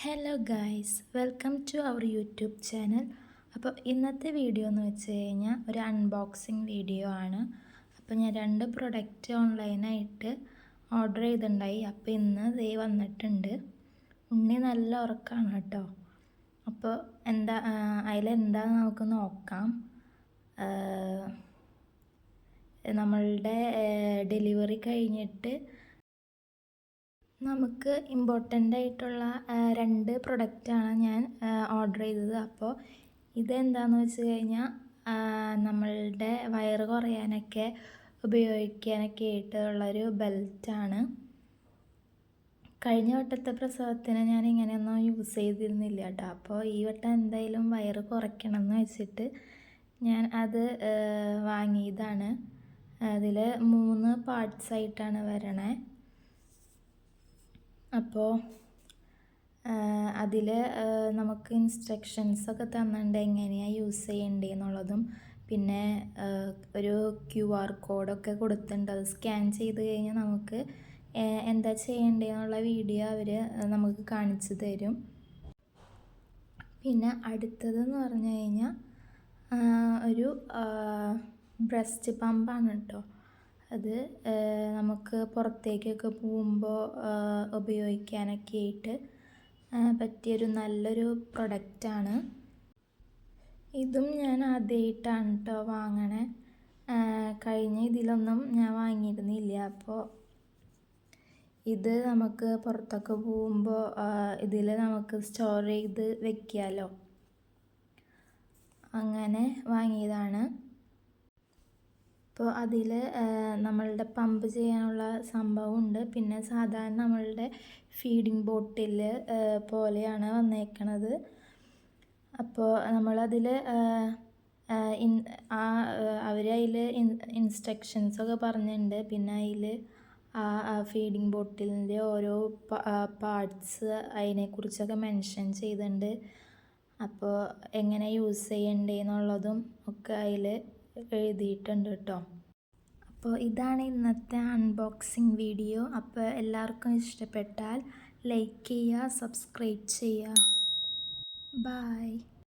Hello guys, welcome to our YouTube channel. അപ്പോൾ ഇന്നത്തെ video എന്ന് വെച്ച് കഴിഞ്ഞാൽ ഒരു അൺബോക്സിങ് വീഡിയോ ആണ്. അപ്പോൾ ഞാൻ 2 പ്രൊഡക്റ്റ് ഓൺലൈനായിട്ട് ഓർഡർ ചെയ്തിട്ടുണ്ടായി. അപ്പോൾ ഇന്ന് ദേ വന്നിട്ടുണ്ട്. ഉണ്ണി നല്ല ഉറക്കമാണ് കേട്ടോ. അപ്പോൾ അതിലെന്താണെന്ന് നമുക്ക് നോക്കാം. നമ്മളുടെ ഡെലിവറി കഴിഞ്ഞിട്ട് നമുക്ക് ഇമ്പോർട്ടൻ്റ് ആയിട്ടുള്ള 2 പ്രൊഡക്റ്റാണ് ഞാൻ ഓർഡർ ചെയ്തത്. അപ്പോൾ ഇതെന്താണെന്ന് വെച്ച് കഴിഞ്ഞാൽ നമ്മളുടെ വയറ് കുറയാനൊക്കെ ഉപയോഗിക്കാനൊക്കെ ആയിട്ടുള്ളൊരു ബെൽറ്റാണ്. കഴിഞ്ഞ വട്ടത്തെ പ്രസവത്തിന് ഞാൻ ഇങ്ങനെയൊന്നും യൂസ് ചെയ്തിരുന്നില്ല കേട്ടോ. അപ്പോൾ ഈ വട്ടം എന്തായാലും വയറ് കുറയ്ക്കണം എന്ന് വെച്ചിട്ട് ഞാൻ അത് വാങ്ങിയതാണ്. അതിൽ 3 പാർട്സായിട്ടാണ് വരണേ. അപ്പോൾ അതിൽ നമുക്ക് ഇൻസ്ട്രക്ഷൻസൊക്കെ തന്നിട്ടുണ്ട് എങ്ങനെയാണ് യൂസ് ചെയ്യേണ്ടതെന്നുള്ളതും, പിന്നെ ഒരു QR കോഡൊക്കെ കൊടുത്തിട്ടുണ്ട്. അത് സ്കാൻ ചെയ്ത് കഴിഞ്ഞാൽ നമുക്ക് എന്താ ചെയ്യേണ്ടതെന്നുള്ള വീഡിയോ അവർ നമുക്ക് കാണിച്ചു തരും. പിന്നെ അടുത്തതെന്ന് പറഞ്ഞു കഴിഞ്ഞാൽ ഒരു ബ്രസ്റ്റ് പമ്പാണ് കേട്ടോ. അത് നമുക്ക് പുറത്തേക്കൊക്കെ പോകുമ്പോൾ ഉപയോഗിക്കാനൊക്കെ ആയിട്ട് പറ്റിയൊരു നല്ലൊരു പ്രൊഡക്റ്റാണ്. ഇതും ഞാൻ ആദ്യമായിട്ടാണ് കേട്ടോ വാങ്ങണേ. കഴിഞ്ഞ ഇതിലൊന്നും ഞാൻ വാങ്ങിയിരുന്നില്ല. അപ്പോൾ ഇത് നമുക്ക് പുറത്തൊക്കെ പോകുമ്പോൾ ഇതിൽ നമുക്ക് സ്റ്റോർ ചെയ്ത് വെക്കാമല്ലോ, അങ്ങനെ വാങ്ങിയതാണ്. അപ്പോൾ അതിൽ നമ്മളുടെ പമ്പ് ചെയ്യാനുള്ള സംഭവമുണ്ട്. പിന്നെ സാധാരണ നമ്മളുടെ ഫീഡിങ് ബോട്ടിൽ പോലെയാണ് വന്നേക്കണത്. അപ്പോൾ നമ്മളതിൽ അവർ അതിൽ ഇൻസ്ട്രക്ഷൻസൊക്കെ പറഞ്ഞിട്ടുണ്ട്. പിന്നെ അതിൽ ആ ഫീഡിങ് ബോട്ടിലിൻ്റെ ഓരോ പാർട്സ് അതിനെക്കുറിച്ചൊക്കെ മെൻഷൻ ചെയ്തിട്ടുണ്ട്. അപ്പോൾ എങ്ങനെ യൂസ് ചെയ്യേണ്ടതെന്നുള്ളതും ഒക്കെ അതിൽ എഴുതിയിട്ടുണ്ട് കേട്ടോ. അപ്പോൾ ഇതാണ് ഇന്നത്തെ അൺബോക്സിങ് വീഡിയോ. അപ്പോൾ എല്ലാവർക്കും ഇഷ്ടപ്പെട്ടാൽ ലൈക്ക് ചെയ്യുക, സബ്സ്ക്രൈബ് ചെയ്യുക. ബൈ.